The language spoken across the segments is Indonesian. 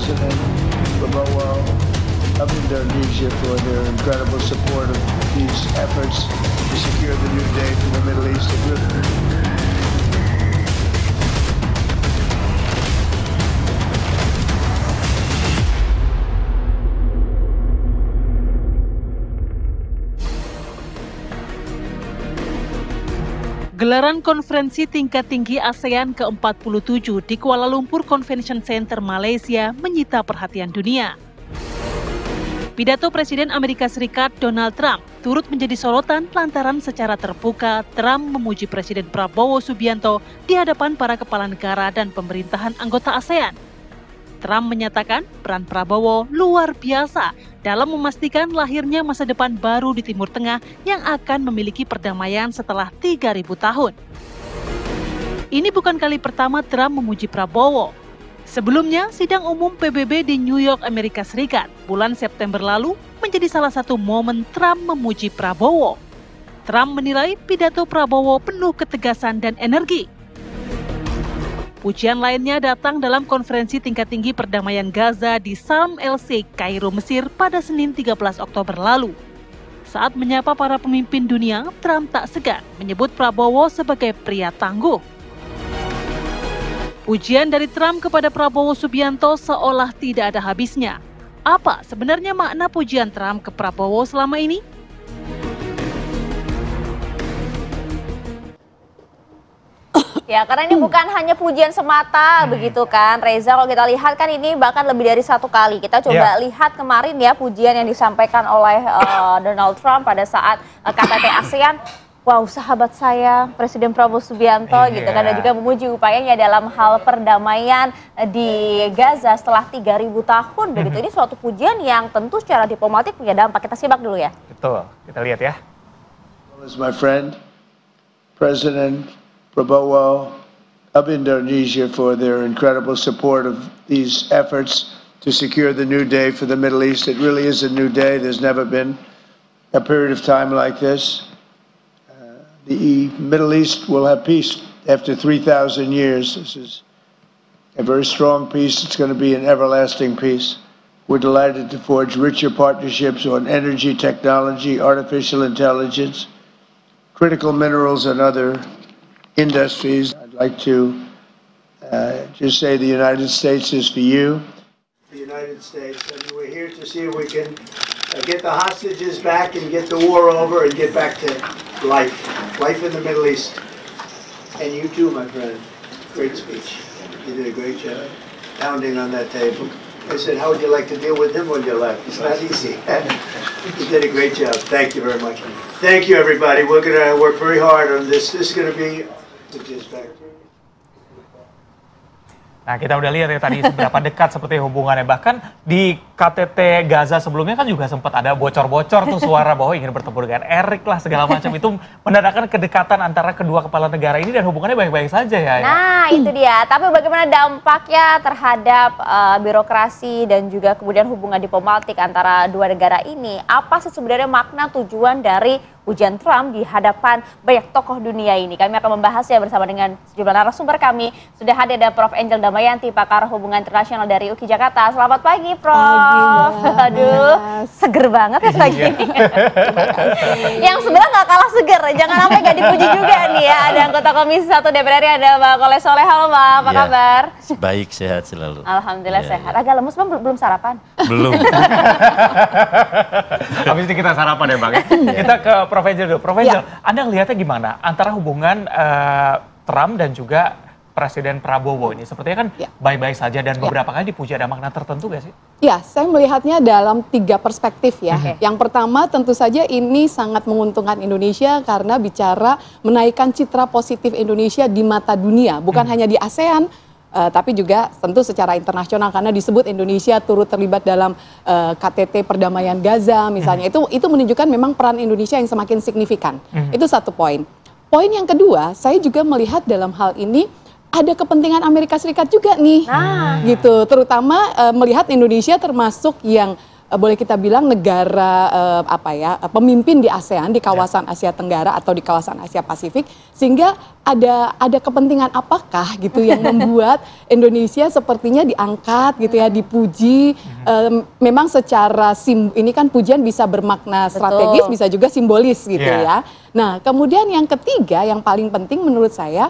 President Prabowo of Indonesia for their incredible support of these efforts to secure the new day for the Middle East. Gelaran konferensi tingkat tinggi ASEAN ke-47 di Kuala Lumpur Convention Center, Malaysia menyita perhatian dunia. Pidato Presiden Amerika Serikat Donald Trump turut menjadi sorotan lantaran secara terbuka Trump memuji Presiden Prabowo Subianto di hadapan para kepala negara dan pemerintahan anggota ASEAN. Trump menyatakan peran Prabowo luar biasa dalam memastikan lahirnya masa depan baru di Timur Tengah yang akan memiliki perdamaian setelah 3.000 tahun. Ini bukan kali pertama Trump memuji Prabowo. Sebelumnya, sidang umum PBB di New York, Amerika Serikat, bulan September lalu menjadi salah satu momen Trump memuji Prabowo. Trump menilai pidato Prabowo penuh ketegasan dan energi. Pujian lainnya datang dalam konferensi tingkat tinggi perdamaian Gaza di Sharm el-Sheikh, Kairo, Mesir pada Senin 13 Oktober lalu. Saat menyapa para pemimpin dunia, Trump tak segan menyebut Prabowo sebagai pria tangguh. Pujian dari Trump kepada Prabowo Subianto seolah tidak ada habisnya. Apa sebenarnya makna pujian Trump ke Prabowo selama ini? Ya, karena ini bukan hanya pujian semata begitu kan, Reza. Kalau kita lihat kan ini bahkan lebih dari satu kali. Kita coba lihat kemarin ya pujian yang disampaikan oleh Donald Trump pada saat KTT ASEAN. Wow, sahabat saya Presiden Prabowo Subianto gitu kan, dan juga memuji upayanya dalam hal perdamaian di Gaza setelah 3.000 tahun begitu. Ini suatu pujian yang tentu secara diplomatik punya dampak. Kita simak dulu ya. Betul, kita lihat ya. As my friend, President Prabowo of Indonesia for their incredible support of these efforts to secure the new day for the Middle East. It really is a new day. There's never been a period of time like this. The Middle East will have peace after 3,000 years. This is a very strong peace. It's going to be an everlasting peace. We're delighted to forge richer partnerships on energy technology, artificial intelligence, critical minerals, and other industries. I'd like to just say the United States is for you. The United States, and we're here to see if we can get the hostages back and get the war over and get back to life in the Middle East. And you too, my friend. Great speech. You did a great job pounding on that table. I said, how would you like to deal with him when you left? It's not easy. You did a great job. Thank you very much. Thank you, everybody. We're going to work very hard on this. This is going to be just back. Nah, kita udah lihat ya tadi seberapa dekat seperti hubungannya. Bahkan di KTT Gaza sebelumnya kan juga sempat ada bocor-bocor tuh suara bahwa ingin bertemu dengan Erik lah segala macam. Itu menandakan kedekatan antara kedua kepala negara ini dan hubungannya baik-baik saja ya. Nah, itu dia. Tapi bagaimana dampaknya terhadap birokrasi dan juga kemudian hubungan diplomatik antara dua negara ini? Apa sih sebenarnya makna tujuan dari ujian Trump di hadapan banyak tokoh dunia ini? Kami akan membahasnya bersama dengan sejumlah narasumber kami. Sudah hadir ada Prof. Angel Damayanti, pakar hubungan internasional dari UKI Jakarta. Selamat pagi, Prof. Pagi, Aduh, seger banget ya pagi ini. Yang sebelah nggak kalah seger, jangan sampai nggak dipuji juga nih ya. Ada anggota Komisi 1 DPR RI, ada Mbak Kole Soleh. Halo Mbak, apa kabar? Baik, sehat selalu. Alhamdulillah sehat. Agak lemes Bang, belum sarapan? Belum. Habis ini kita sarapan ya Bang. Kita ke Prof. Angel dulu. Prof. Angel, Anda ngelihatnya gimana antara hubungan Trump dan juga Presiden Prabowo ini? Sepertinya kan baik-baik saja dan beberapa kali dipuji, ada makna tertentu gak sih? Ya, saya melihatnya dalam 3 perspektif ya. Yang pertama tentu saja ini sangat menguntungkan Indonesia karena bicara menaikkan citra positif Indonesia di mata dunia. Bukan hanya di ASEAN, tapi juga tentu secara internasional karena disebut Indonesia turut terlibat dalam KTT perdamaian Gaza misalnya. Itu menunjukkan memang peran Indonesia yang semakin signifikan. Itu satu poin. Poin yang kedua, saya juga melihat dalam hal ini ada kepentingan Amerika Serikat juga nih, gitu. Terutama melihat Indonesia termasuk yang boleh kita bilang negara pemimpin di ASEAN, di kawasan Asia Tenggara atau di kawasan Asia Pasifik, sehingga ada kepentingan apakah gitu yang membuat Indonesia sepertinya diangkat gitu ya, dipuji. Memang secara ini kan pujian bisa bermakna strategis, bisa juga simbolis gitu ya. Nah, kemudian yang ketiga yang paling penting menurut saya,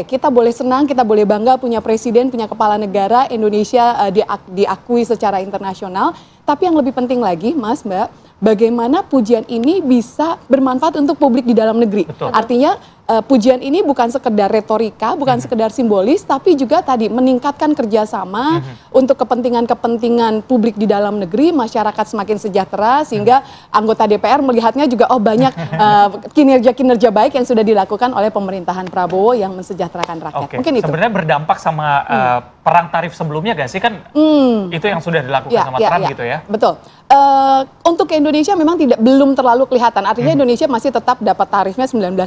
kita boleh senang, kita boleh bangga punya presiden, punya kepala negara, Indonesia diakui secara internasional. Tapi yang lebih penting lagi, Mas, Mbak, bagaimana pujian ini bisa bermanfaat untuk publik di dalam negeri. Betul. Artinya pujian ini bukan sekedar retorika, bukan sekedar simbolis, tapi juga tadi meningkatkan kerjasama untuk kepentingan-kepentingan publik di dalam negeri, masyarakat semakin sejahtera, sehingga anggota DPR melihatnya juga banyak kinerja-kinerja baik yang sudah dilakukan oleh pemerintahan Prabowo yang mensejahterakan rakyat. Mungkin itu. Sebenarnya berdampak sama perang tarif sebelumnya gak sih? Kan itu yang sudah dilakukan sama Trump gitu ya? Betul. Untuk Indonesia memang belum terlalu kelihatan. Artinya Indonesia masih tetap dapat tarifnya 19%.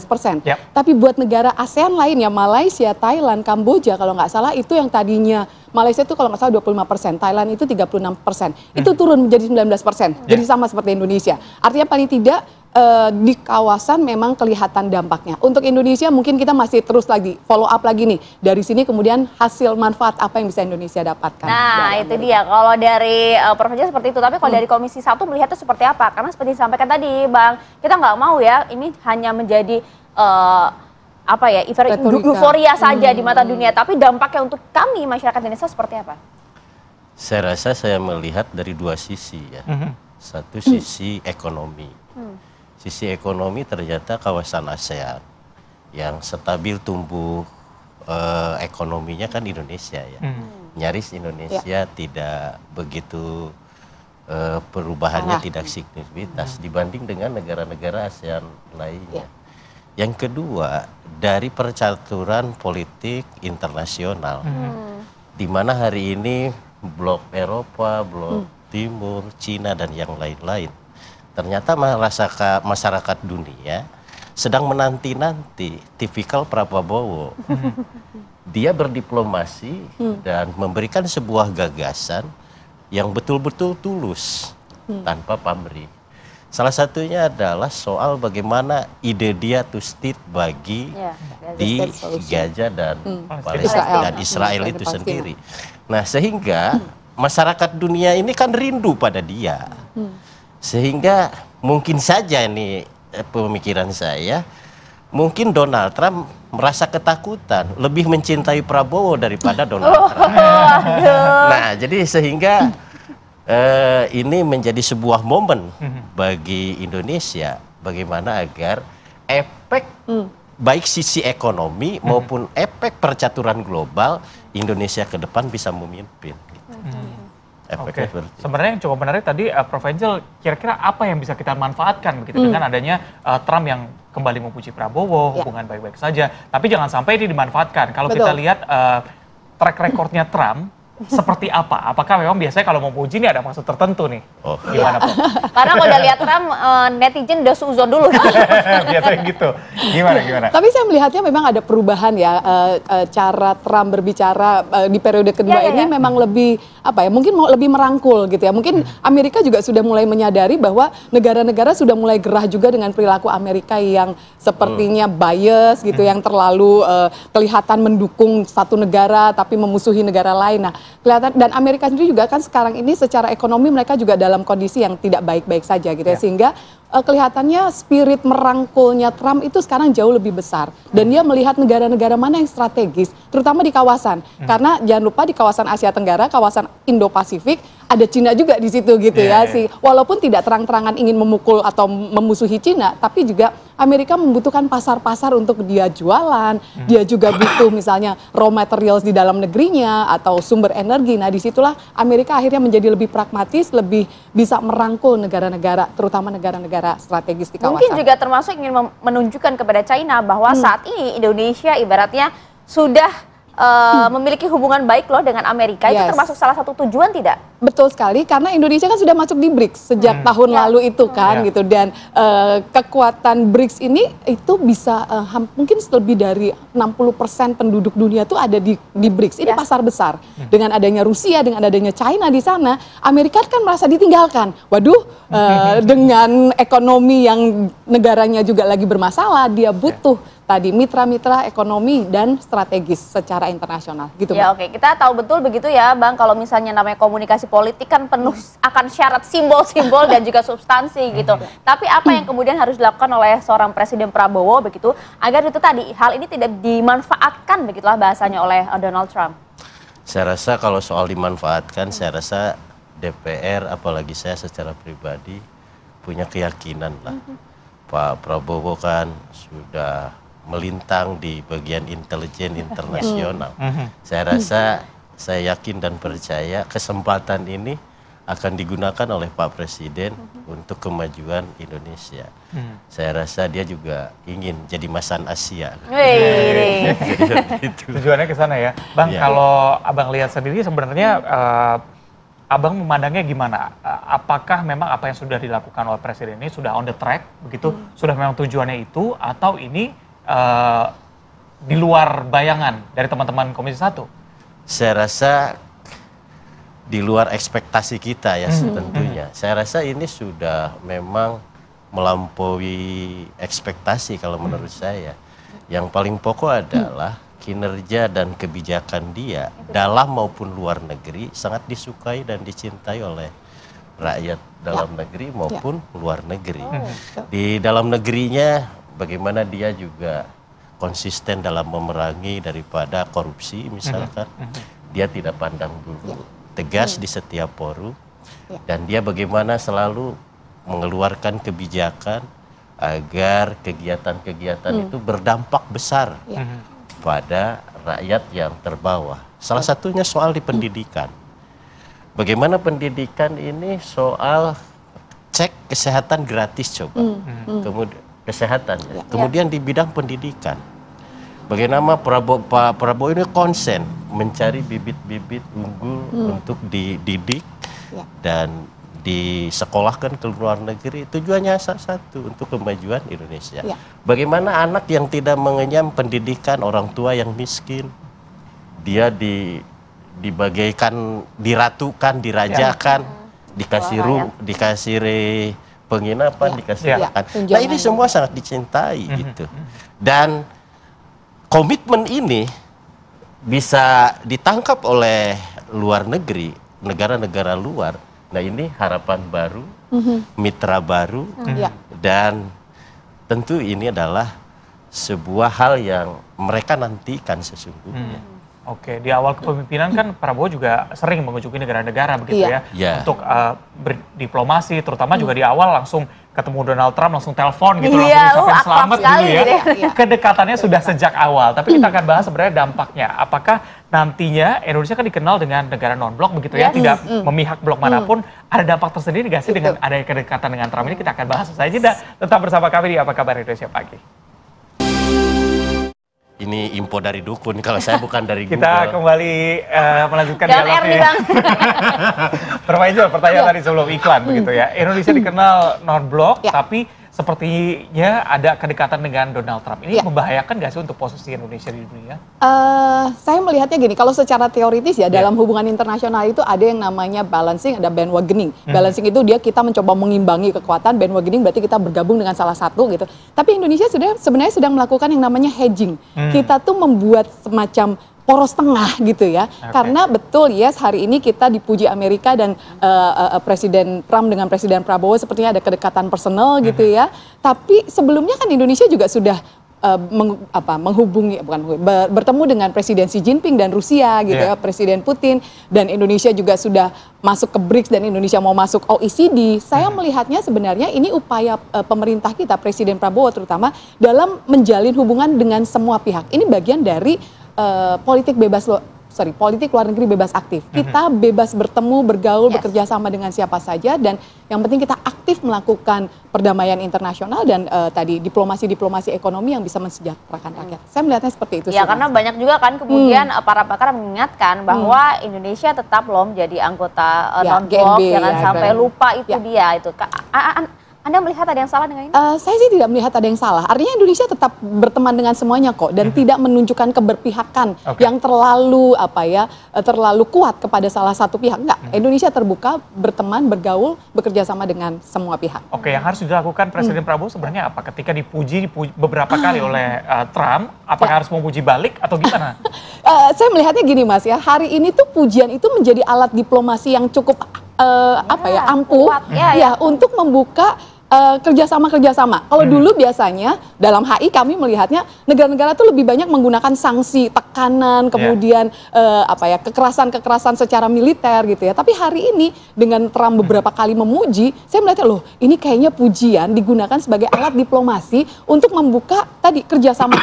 Tapi buat negara ASEAN lainnya, Malaysia, Thailand, Kamboja kalau nggak salah itu yang tadinya Malaysia itu kalau nggak salah 25%, Thailand itu 36%. Itu turun menjadi 19%. Jadi sama seperti Indonesia. Artinya paling tidak di kawasan memang kelihatan dampaknya. Untuk Indonesia mungkin kita masih terus lagi follow up lagi nih. Dari sini kemudian hasil manfaat apa yang bisa Indonesia dapatkan. Nah, itu dia. Kalau dari Prof. seperti itu, tapi kalau dari Komisi 1 melihatnya seperti apa? Karena seperti disampaikan tadi, Bang, kita nggak mau ya ini hanya menjadi euforia saja di mata dunia, tapi dampaknya untuk kami masyarakat Indonesia seperti apa? Saya rasa saya melihat dari dua sisi ya. Satu sisi ekonomi. Sisi ekonomi ternyata kawasan ASEAN yang stabil tumbuh ekonominya kan Indonesia ya. Nyaris Indonesia tidak begitu perubahannya tidak signifikas dibanding dengan negara-negara ASEAN lainnya. Yang kedua, dari percaturan politik internasional, di mana hari ini blok Eropa, blok Timur, Cina, dan yang lain-lain, ternyata masyarakat dunia sedang menanti-nanti tipikal Prabowo. Dia berdiplomasi dan memberikan sebuah gagasan yang betul-betul tulus, tanpa pamrih. Salah satunya adalah soal bagaimana ide dia to state bagi di Gaza dan Palestina dan Israel itu sendiri. Nah, sehingga masyarakat dunia ini kan rindu pada dia. Sehingga mungkin saja ini pemikiran saya, mungkin Donald Trump merasa ketakutan, lebih mencintai Prabowo daripada Donald Trump. Nah, jadi sehingga ini menjadi sebuah momen bagi Indonesia bagaimana agar efek baik sisi ekonomi maupun efek percaturan global Indonesia ke depan bisa memimpin. Sebenarnya yang cukup menarik tadi Prof. Angel, kira-kira apa yang bisa kita manfaatkan begitu dengan adanya Trump yang kembali memuji Prabowo, hubungan baik-baik saja, tapi jangan sampai ini dimanfaatkan. Kalau kita lihat track recordnya Trump seperti apa? Apakah memang biasanya kalau mau puji ini ada maksud tertentu nih? Gimana, Prof? Karena kalau udah lihat Trump, netizen udah suuzon dulu. Biasanya gitu. Gimana? Tapi saya melihatnya memang ada perubahan ya, cara Trump berbicara di periode kedua ini memang lebih mungkin mau lebih merangkul gitu ya. Mungkin Amerika juga sudah mulai menyadari bahwa negara-negara sudah mulai gerah juga dengan perilaku Amerika yang sepertinya bias gitu, yang terlalu kelihatan mendukung satu negara tapi memusuhi negara lain. Nah, kelihatan, dan Amerika sendiri juga kan sekarang ini secara ekonomi mereka juga dalam kondisi yang tidak baik-baik saja gitu ya, sehingga kelihatannya spirit merangkulnya Trump itu sekarang jauh lebih besar, dan dia melihat negara-negara mana yang strategis terutama di kawasan, karena jangan lupa di kawasan Asia Tenggara, kawasan Indo-Pasifik ada Cina juga di situ gitu ya sih, walaupun tidak terang-terangan ingin memukul atau memusuhi Cina, tapi juga Amerika membutuhkan pasar-pasar untuk dia jualan, dia juga butuh misalnya raw materials di dalam negerinya atau sumber energi. Nah, disitulah Amerika akhirnya menjadi lebih pragmatis, lebih bisa merangkul negara-negara, terutama negara-negara strategis di kawasan. Mungkin juga termasuk ingin menunjukkan kepada China bahwa saat ini Indonesia ibaratnya sudah memiliki hubungan baik loh dengan Amerika. Itu termasuk salah satu tujuan tidak? Betul sekali, karena Indonesia kan sudah masuk di BRICS sejak tahun lalu itu kan gitu, dan kekuatan BRICS ini itu bisa mungkin lebih dari 60% penduduk dunia tuh ada di BRICS. Ini pasar besar. Dengan adanya Rusia, dengan adanya China di sana, Amerika kan merasa ditinggalkan. Waduh, dengan ekonomi yang negaranya juga lagi bermasalah, dia butuh tadi mitra-mitra ekonomi dan strategis secara internasional gitu, ya. Oke, kita tahu betul begitu ya Bang, kalau misalnya namanya komunikasi politik kan penuh akan syarat simbol-simbol dan juga substansi gitu. Tapi apa yang kemudian harus dilakukan oleh seorang Presiden Prabowo begitu agar itu tadi hal ini tidak dimanfaatkan begitulah bahasanya oleh Donald Trump? Saya rasa kalau soal dimanfaatkan, saya rasa DPR apalagi saya secara pribadi punya keyakinan lah. Pak Prabowo kan sudah melintang di bagian intelijen internasional. Saya rasa, saya yakin dan percaya kesempatan ini akan digunakan oleh Pak Presiden untuk kemajuan Indonesia. Saya rasa dia juga ingin jadi masan Asia. Tujuannya ke sana ya. Bang, kalau Abang lihat sendiri sebenarnya Abang memandangnya gimana? Apakah memang apa yang sudah dilakukan oleh Presiden ini sudah on the track begitu? Sudah memang tujuannya itu atau ini di luar bayangan dari teman-teman Komisi 1? Saya rasa di luar ekspektasi kita ya tentunya. Saya rasa ini sudah memang melampaui ekspektasi kalau menurut saya. Yang paling pokok adalah kinerja dan kebijakan dia dalam maupun luar negeri sangat disukai dan dicintai oleh rakyat dalam negeri maupun luar negeri. Di dalam negerinya bagaimana dia juga konsisten dalam memerangi daripada korupsi misalkan. Dia tidak pandang bulu, tegas di setiap forum. Dan dia bagaimana selalu mengeluarkan kebijakan agar kegiatan-kegiatan itu berdampak besar pada rakyat yang terbawah. Salah satunya soal di pendidikan. Bagaimana pendidikan ini soal cek kesehatan gratis coba. Kemudian kesehatan. Kemudian di bidang pendidikan. Bagaimana Pak Prabowo ini konsen mencari bibit-bibit unggul untuk dididik dan disekolahkan ke luar negeri. Tujuannya satu, untuk kemajuan Indonesia. Bagaimana anak yang tidak mengenyam pendidikan, orang tua yang miskin, dia dibagaikan, diratukan, dirajakan, dikasih penginapan, dikasih makan. Nah ini semua sangat dicintai gitu. Dan komitmen ini bisa ditangkap oleh luar negeri, negara-negara luar. Nah ini harapan baru, mitra baru, dan tentu ini adalah sebuah hal yang mereka nantikan sesungguhnya. Oke, di awal kepemimpinan kan Prabowo juga sering mengunjungi negara-negara begitu ya, untuk berdiplomasi, terutama juga di awal langsung ketemu Donald Trump, langsung telepon gitu, langsung ucapin selamat dulu ya. Kedekatannya sudah sejak awal, tapi kita akan bahas sebenarnya dampaknya. Apakah nantinya Indonesia kan dikenal dengan negara non-blok begitu ya, tidak memihak blok manapun, ada dampak tersendiri nggak sih dengan adanya kedekatan dengan Trump ini? Kita akan bahas usai jeda. Tetap bersama kami di Apa Kabar Indonesia Pagi. Ini info dari dukun, kalau saya bukan dari Google. Kita kembali melanjutkan dialognya. Pertanyaan tadi sebelum iklan begitu ya. Indonesia dikenal non-blok, tapi sepertinya ada kedekatan dengan Donald Trump. Ini membahayakan nggak sih untuk posisi Indonesia di dunia? Saya melihatnya gini, kalau secara teoritis ya, dalam hubungan internasional itu ada yang namanya balancing, ada bandwagoning. Balancing itu kita mencoba mengimbangi kekuatan, bandwagoning berarti kita bergabung dengan salah satu gitu. Tapi Indonesia sebenarnya sedang melakukan yang namanya hedging. Kita tuh membuat semacam poros tengah gitu ya, karena betul hari ini kita dipuji Amerika dan Presiden Trump dengan Presiden Prabowo sepertinya ada kedekatan personal gitu ya, tapi sebelumnya kan Indonesia juga sudah bertemu dengan Presiden Xi Jinping dan Rusia gitu ya, Presiden Putin, dan Indonesia juga sudah masuk ke BRICS dan Indonesia mau masuk OECD. Saya melihatnya sebenarnya ini upaya pemerintah kita, Presiden Prabowo terutama, dalam menjalin hubungan dengan semua pihak. Ini bagian dari politik bebas politik luar negeri bebas aktif. Kita bebas bertemu, bergaul, bekerja sama dengan siapa saja, dan yang penting kita aktif melakukan perdamaian internasional dan tadi diplomasi ekonomi yang bisa mensejahterakan rakyat. Saya melihatnya seperti itu. Ya, karena banyak juga kan kemudian para pakar mengingatkan bahwa Indonesia tetap loh menjadi anggota non-blok, jangan sampai lupa itu dia itu. Anda melihat ada yang salah dengan ini? Saya sih tidak melihat ada yang salah. Artinya Indonesia tetap berteman dengan semuanya kok, dan tidak menunjukkan keberpihakan yang terlalu terlalu kuat kepada salah satu pihak. Enggak, Indonesia terbuka, berteman, bergaul, bekerja sama dengan semua pihak. Oke, yang harus dilakukan Presiden Prabowo sebenarnya apa? Ketika dipuji beberapa kali oleh Trump, apakah harus memuji balik atau gimana? Saya melihatnya gini Mas ya, hari ini tuh pujian itu menjadi alat diplomasi yang cukup ampuh untuk membuka kerjasama. Kalau dulu biasanya dalam HI kami melihatnya negara-negara tuh lebih banyak menggunakan sanksi, tekanan, kemudian kekerasan secara militer gitu ya. Tapi hari ini dengan Trump beberapa kali memuji, saya melihatnya loh, ini kayaknya pujian digunakan sebagai alat diplomasi untuk membuka tadi kerjasama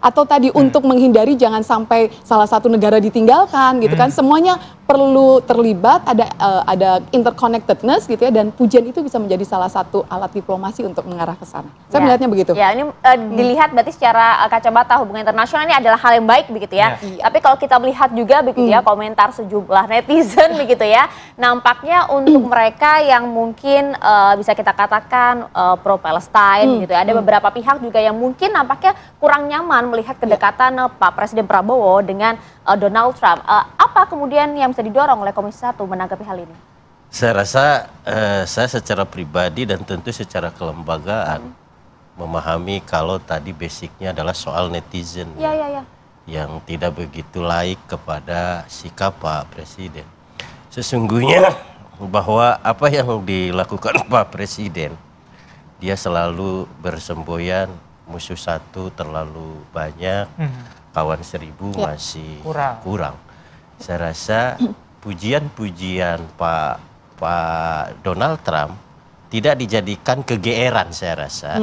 atau tadi untuk menghindari jangan sampai salah satu negara ditinggalkan gitu kan. Semuanya perlu terlibat, ada interconnectedness gitu ya, dan pujian itu bisa menjadi salah satu alat diplomasi untuk mengarah ke sana. Saya melihatnya begitu. Ya, ini dilihat berarti secara kacamata hubungan internasional ini adalah hal yang baik begitu ya. Tapi kalau kita melihat juga begitu ya komentar sejumlah netizen begitu ya, nampaknya untuk mereka yang mungkin bisa kita katakan pro Palestine gitu ya, ada beberapa pihak juga yang mungkin nampaknya kurang nyaman melihat kedekatan Pak Presiden Prabowo dengan Donald Trump. Apa kemudian yang bisa didorong oleh Komisi 1 menanggapi hal ini? Saya rasa saya secara pribadi dan tentu secara kelembagaan memahami kalau tadi basicnya adalah soal netizen yang tidak begitu laik kepada sikap Pak Presiden. Sesungguhnya bahwa apa yang dilakukan Pak Presiden, dia selalu bersemboyan musuh satu terlalu banyak, kawan seribu masih kurang. Saya rasa pujian-pujian Pak Donald Trump tidak dijadikan kegeeran saya rasa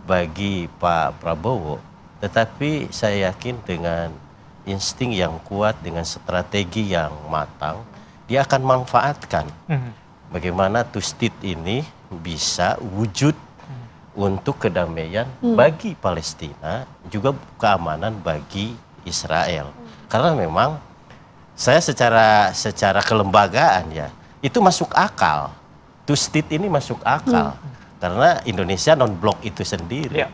bagi Pak Prabowo, tetapi saya yakin dengan insting yang kuat, dengan strategi yang matang, dia akan manfaatkan bagaimana two-state ini bisa wujud untuk kedamaian bagi Palestina, juga keamanan bagi Israel. Karena memang saya secara kelembagaan ya, itu masuk akal. Two-state ini masuk akal. Karena Indonesia non-blok itu sendiri.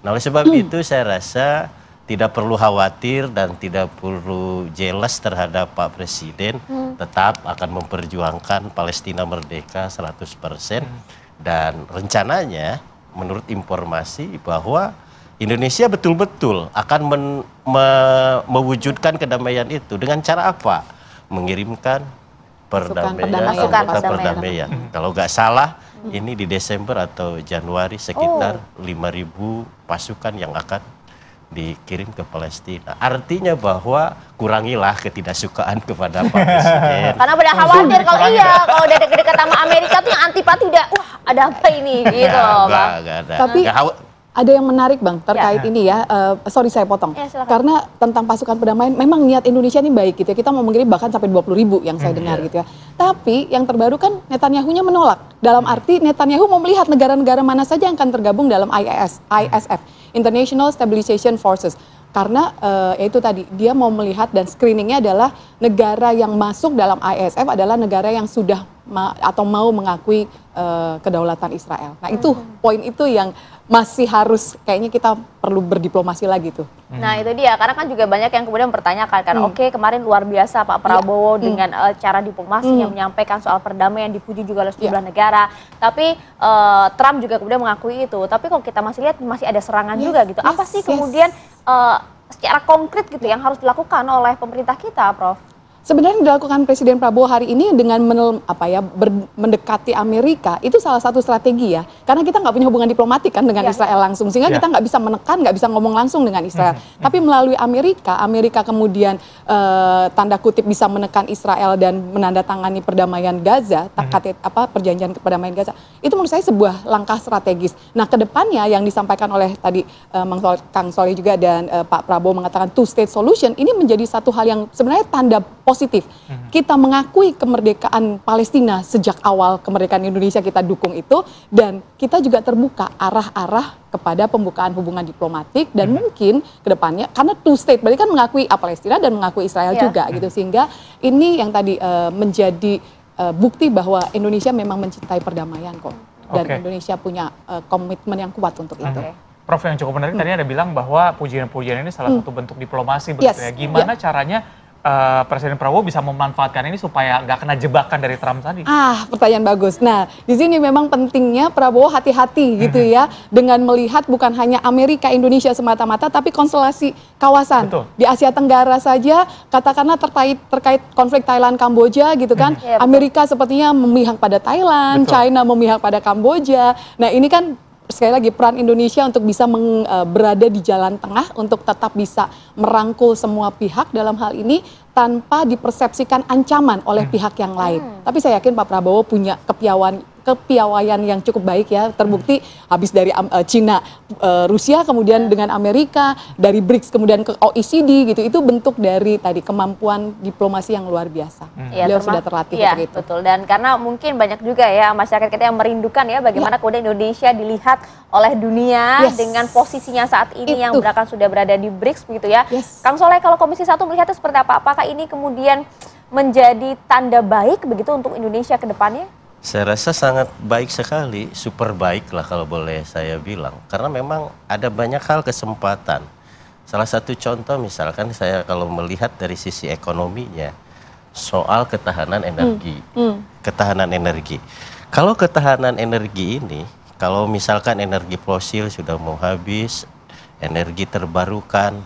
Nah, oleh sebab itu saya rasa tidak perlu khawatir dan tidak perlu jelas terhadap Pak Presiden, tetap akan memperjuangkan Palestina merdeka 100%, dan rencananya menurut informasi bahwa Indonesia betul-betul akan mewujudkan kedamaian itu dengan cara apa? Mengirimkan perdamaian. Kalau nggak salah ini di Desember atau Januari sekitar 5.000 pasukan yang akan dikirim ke Palestina. Artinya bahwa kurangilah ketidaksukaan kepada Pak Presiden. Karena pada khawatir kalau udah dekat sama Amerika tuh yang antipati udah, wah ada apa ini gitu loh Bang. Nggak ada. Tapi ada yang menarik Bang terkait ini ya, sorry saya potong. Karena tentang pasukan perdamaian, memang niat Indonesia ini baik gitu ya, kita mau mengirim bahkan sampai 20.000 yang saya dengar gitu ya. Tapi yang terbaru kan Netanyahu-nya menolak, dalam arti Netanyahu mau melihat negara-negara mana saja yang akan tergabung dalam ISF, International Stabilization Forces. Karena yaitu tadi, dia mau melihat dan screeningnya adalah negara yang masuk dalam ISF adalah negara yang sudah atau mau mengakui kedaulatan Israel. Nah itu poin itu yang masih harus kayaknya kita perlu berdiplomasi lagi tuh. Nah itu dia, karena kan juga banyak yang kemudian mempertanyakan kan, oke kemarin luar biasa Pak Prabowo dengan cara diplomasinya menyampaikan soal perdamaian, dipuji juga oleh sejumlah negara, tapi Trump juga kemudian mengakui itu, tapi kalau kita masih lihat masih ada serangan juga gitu. Apa sih kemudian secara konkret gitu yang harus dilakukan oleh pemerintah kita, Prof? Sebenarnya yang dilakukan Presiden Prabowo hari ini dengan mendekati Amerika itu salah satu strategi ya. Karena kita nggak punya hubungan diplomatik kan dengan Israel langsung, sehingga kita nggak bisa menekan, nggak bisa ngomong langsung dengan Israel. Tapi melalui Amerika kemudian tanda kutip bisa menekan Israel dan menandatangani perdamaian Gaza, perjanjian perdamaian Gaza. Itu menurut saya sebuah langkah strategis. Nah, kedepannya yang disampaikan oleh tadi Kang Soleh juga dan Pak Prabowo mengatakan two-state solution, ini menjadi satu hal yang sebenarnya tanda positif. Kita mengakui kemerdekaan Palestina sejak awal kemerdekaan Indonesia, kita dukung itu, dan kita juga terbuka arah-arah kepada pembukaan hubungan diplomatik dan mungkin ke depannya, karena two state berarti kan mengakui Palestina dan mengakui Israel juga gitu, sehingga ini yang tadi menjadi bukti bahwa Indonesia memang mencintai perdamaian kok, dan Indonesia punya komitmen yang kuat untuk itu. Prof, yang cukup menarik tadi ada bilang bahwa pujian-pujian ini salah satu bentuk diplomasi begitu ya. Gimana caranya Presiden Prabowo bisa memanfaatkan ini supaya nggak kena jebakan dari Trump tadi? Pertanyaan bagus. Nah, di sini memang pentingnya Prabowo hati-hati gitu ya, dengan melihat bukan hanya Amerika Indonesia semata-mata, tapi konstelasi kawasan. Betul. Di Asia Tenggara saja, katakanlah terkait konflik Thailand Kamboja gitu kan, Amerika sepertinya memihak pada Thailand, China memihak pada Kamboja. Nah, ini kan sekali lagi peran Indonesia untuk bisa berada di jalan tengah untuk tetap bisa merangkul semua pihak dalam hal ini tanpa dipersepsikan ancaman oleh pihak yang lain. Tapi saya yakin Pak Prabowo punya kepiawaian yang cukup baik ya, terbukti habis dari Cina, Rusia, kemudian dengan Amerika, dari BRICS kemudian ke OECD gitu, itu bentuk dari tadi kemampuan diplomasi yang luar biasa. Beliau sudah terlatih untuk itu. Betul, dan karena mungkin banyak juga ya masyarakat kita yang merindukan ya bagaimana kemudian Indonesia dilihat oleh dunia dengan posisinya saat ini yang sudah berada di BRICS begitu ya. Kang Soleh, kalau Komisi 1 melihatnya seperti apa? Apakah ini kemudian menjadi tanda baik begitu untuk Indonesia ke depannya? Saya rasa sangat baik sekali, super baik lah kalau boleh saya bilang. Karena memang ada banyak hal kesempatan. Salah satu contoh misalkan saya kalau melihat dari sisi ekonominya, soal ketahanan energi. Ketahanan energi. Kalau ketahanan energi ini, kalau misalkan energi fosil sudah mau habis, energi terbarukan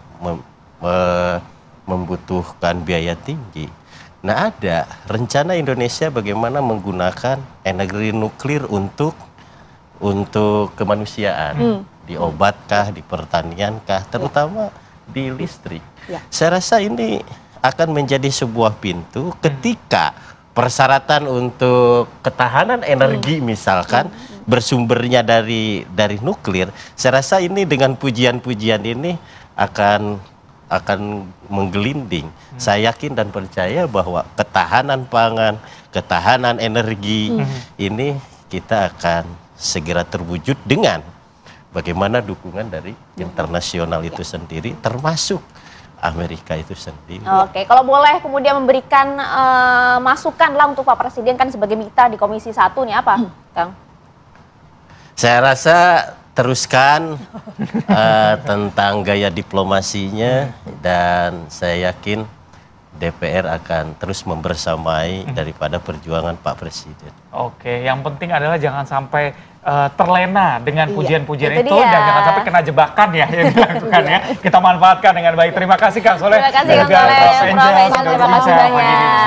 membutuhkan biaya tinggi. Nah, ada rencana Indonesia bagaimana menggunakan energi nuklir untuk kemanusiaan, di obatkah, di pertaniankah, terutama di listrik. Saya rasa ini akan menjadi sebuah pintu ketika persyaratan untuk ketahanan energi misalkan bersumbernya dari nuklir. Saya rasa ini dengan pujian-pujian ini akan menggelinding. Saya yakin dan percaya bahwa ketahanan pangan, ketahanan energi ini kita akan segera terwujud dengan bagaimana dukungan dari internasional itu sendiri, termasuk Amerika itu sendiri. Oke, kalau boleh kemudian memberikan masukan lah untuk Pak Presiden kan sebagai mitra di Komisi 1 nih apa, Kang? Saya rasa teruskan tentang gaya diplomasinya, dan saya yakin DPR akan terus membersamai daripada perjuangan Pak Presiden. Oke, yang penting adalah jangan sampai terlena dengan pujian-pujian itu dan jangan sampai kena jebakan ya yang dilakukan ya. Kita manfaatkan dengan baik. Terima kasih Kang Soleh. Terima kasih Kang Soleh. Terima kasih banyak.